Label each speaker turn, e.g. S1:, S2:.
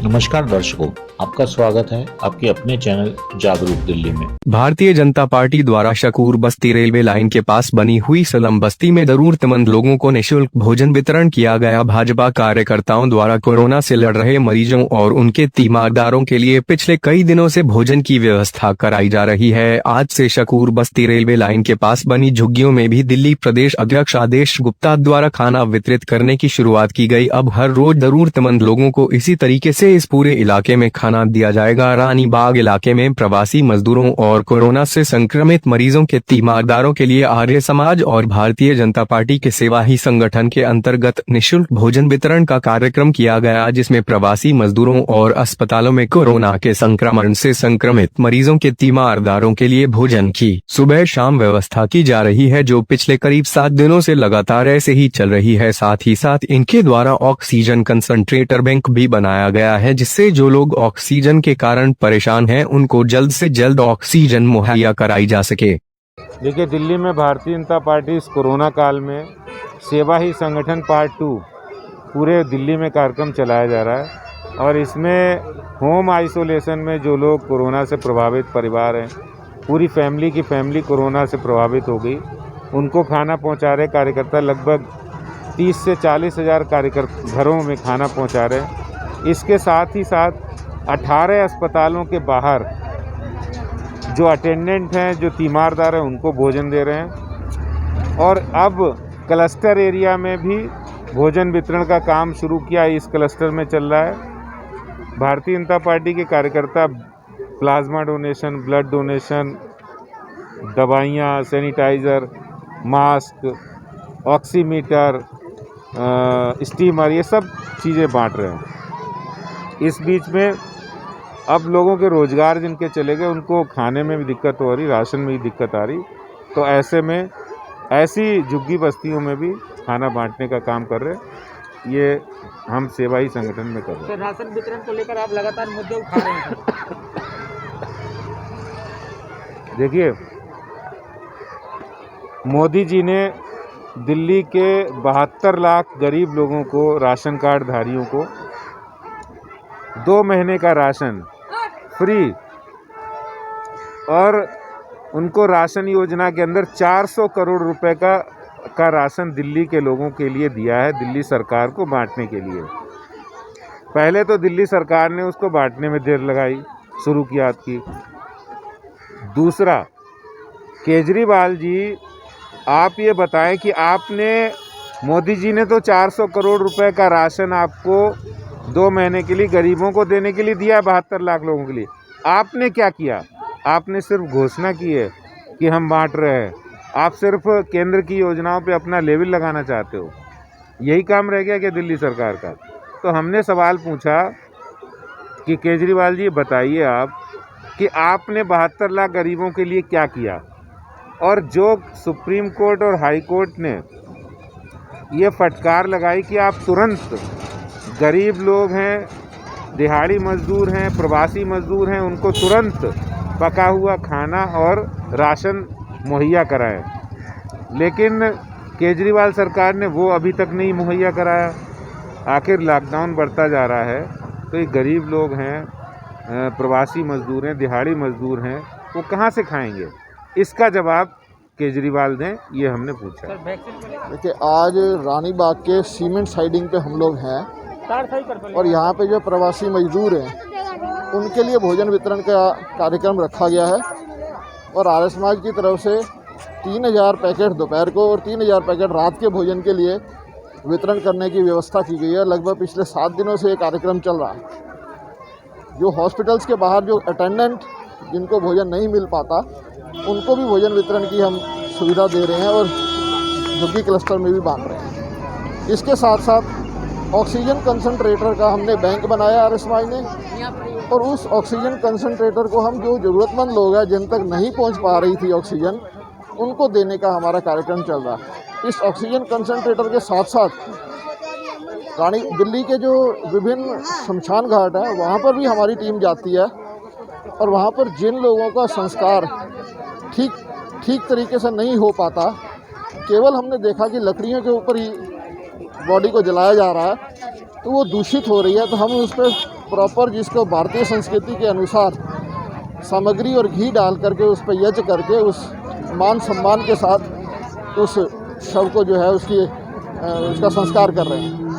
S1: नमस्कार दर्शकों, आपका स्वागत है आपके अपने चैनल जागरूक दिल्ली में।
S2: भारतीय जनता पार्टी द्वारा शकूर बस्ती रेलवे लाइन के पास बनी हुई सलम बस्ती में जरूरतमंद लोगों को निःशुल्क भोजन वितरण किया गया। भाजपा कार्यकर्ताओं द्वारा कोरोना से लड़ रहे मरीजों और उनके तीमारदारों के लिए पिछले कई दिनों से भोजन की व्यवस्था कराई जा रही है। आज से शकूर बस्ती रेलवे लाइन के पास बनी झुग्गियों में भी दिल्ली प्रदेश अध्यक्ष आदेश गुप्ता द्वारा खाना वितरित करने की शुरुआत की गई। अब हर रोज जरूरतमंद लोगों को इसी तरीके से इस पूरे इलाके में खाना दिया जाएगा। रानी बाग इलाके में प्रवासी मजदूरों और कोरोना से संक्रमित मरीजों के तीमारदारों के लिए आर्य समाज और भारतीय जनता पार्टी के सेवा ही संगठन के अंतर्गत निःशुल्क भोजन वितरण का कार्यक्रम किया गया, जिसमें प्रवासी मजदूरों और अस्पतालों में कोरोना के संक्रमण से संक्रमित मरीजों के तीमारदारों के लिए भोजन की सुबह शाम व्यवस्था की जा रही है, जो पिछले करीब 7 दिनों से लगातार ऐसे ही चल रही है। साथ ही साथ इनके द्वारा ऑक्सीजन कंसंट्रेटर बैंक भी बनाया गया है, जिससे जो लोग ऑक्सीजन के कारण परेशान हैं उनको जल्द से जल्द ऑक्सीजन मुहैया कराई जा सके।
S3: देखिए, दिल्ली में भारतीय जनता पार्टी इस कोरोना काल में सेवा ही संगठन पार्ट 2 पूरे दिल्ली में कार्यक्रम चलाया जा रहा है और इसमें होम आइसोलेशन में जो लोग कोरोना से प्रभावित परिवार हैं, पूरी फैमिली की फैमिली कोरोना से प्रभावित हो गई, उनको खाना पहुंचा रहे कार्यकर्ता। लगभग 30 से 40 हज़ार कार्यकर्ता घरों में खाना पहुंचा रहे हैं। इसके साथ ही साथ 18 अस्पतालों के बाहर जो अटेंडेंट हैं, जो तीमारदार हैं, उनको भोजन दे रहे हैं। और अब क्लस्टर एरिया में भी भोजन वितरण का काम शुरू किया। इस क्लस्टर में चल रहा है। भारतीय जनता पार्टी के कार्यकर्ता प्लाज्मा डोनेशन, ब्लड डोनेशन, दवाइयाँ, सैनिटाइज़र, मास्क, ऑक्सीमीटर, स्टीमर, ये सब चीज़ें बांट रहे हैं। इस बीच में अब लोगों के रोज़गार जिनके चले गए, उनको खाने में भी दिक्कत हो रही, राशन में भी दिक्कत आ रही। तो ऐसे में ऐसी झुग्गी बस्तियों में भी खाना बांटने का काम कर रहे हैं। ये हम सेवा ही संगठन में कर रहे हैं।
S4: तो राशन वितरण को लेकर आप लगातार मुद्दे उठा रहे हैं।
S3: देखिए, मोदी जी ने दिल्ली के 72 लाख गरीब लोगों को, राशन कार्ड धारियों को 2 महीने का राशन फ्री, और उनको राशन योजना के अंदर 400 करोड़ रुपए का राशन दिल्ली के लोगों के लिए दिया है, दिल्ली सरकार को बांटने के लिए। पहले तो दिल्ली सरकार ने उसको बांटने में देर लगाई, शुरुआत की। दूसरा, केजरीवाल जी, आप ये बताएं कि आपने, मोदी जी ने तो 400 करोड़ रुपए का राशन आपको 2 महीने के लिए गरीबों को देने के लिए दिया, 72 लाख लोगों के लिए। आपने क्या किया? आपने सिर्फ घोषणा की है कि हम बांट रहे हैं। आप सिर्फ केंद्र की योजनाओं पे अपना लेवल लगाना चाहते हो। यही काम रह गया क्या दिल्ली सरकार का? तो हमने सवाल पूछा कि केजरीवाल जी, बताइए आप कि आपने 72 लाख गरीबों के लिए क्या किया। और जो सुप्रीम कोर्ट और हाई कोर्ट ने ये फटकार लगाई कि आप तुरंत, गरीब लोग हैं, दिहाड़ी मजदूर हैं, प्रवासी मजदूर हैं, उनको तुरंत पका हुआ खाना और राशन मुहैया कराएं। लेकिन केजरीवाल सरकार ने वो अभी तक नहीं मुहैया कराया। आखिर लॉकडाउन बढ़ता जा रहा है, तो ये गरीब लोग हैं, प्रवासी मजदूर हैं, दिहाड़ी मजदूर हैं, वो कहाँ से खाएंगे? इसका जवाब केजरीवाल ने, ये हमने पूछा।
S5: देखिए, आज रानी बाग के सीमेंट साइडिंग पे हम लोग हैं और यहाँ पे जो प्रवासी मजदूर हैं उनके लिए भोजन वितरण का कार्यक्रम रखा गया है। और आर्य समाज की तरफ से 3000 पैकेट दोपहर को और 3000 पैकेट रात के भोजन के लिए वितरण करने की व्यवस्था की गई है। लगभग पिछले 7 दिनों से ये कार्यक्रम चल रहा है। जो हॉस्पिटल्स के बाहर जो अटेंडेंट, जिनको भोजन नहीं मिल पाता, उनको भी भोजन वितरण की हम सुविधा दे रहे हैं और झुग्गी क्लस्टर में भी बांट रहे हैं। इसके साथ साथ ऑक्सीजन कंसंट्रेटर का हमने बैंक बनाया आर्य समाज ने, और उस ऑक्सीजन कंसंट्रेटर को हम, जो ज़रूरतमंद लोग हैं जिन तक नहीं पहुंच पा रही थी ऑक्सीजन, उनको देने का हमारा कार्यक्रम चल रहा है। इस ऑक्सीजन कंसंट्रेटर के साथ साथ रानी दिल्ली के जो विभिन्न शमशान घाट हैं, वहाँ पर भी हमारी टीम जाती है और वहाँ पर जिन लोगों का संस्कार ठीक तरीके से नहीं हो पाता, केवल हमने देखा कि लकड़ियों के ऊपर ही बॉडी को जलाया जा रहा है, तो वो दूषित हो रही है, तो हम उस पर प्रॉपर जिसको भारतीय संस्कृति के अनुसार सामग्री और घी डाल करके उस पर यज्ञ करके उस मान सम्मान के साथ उस शव को जो है उसका संस्कार कर रहे हैं।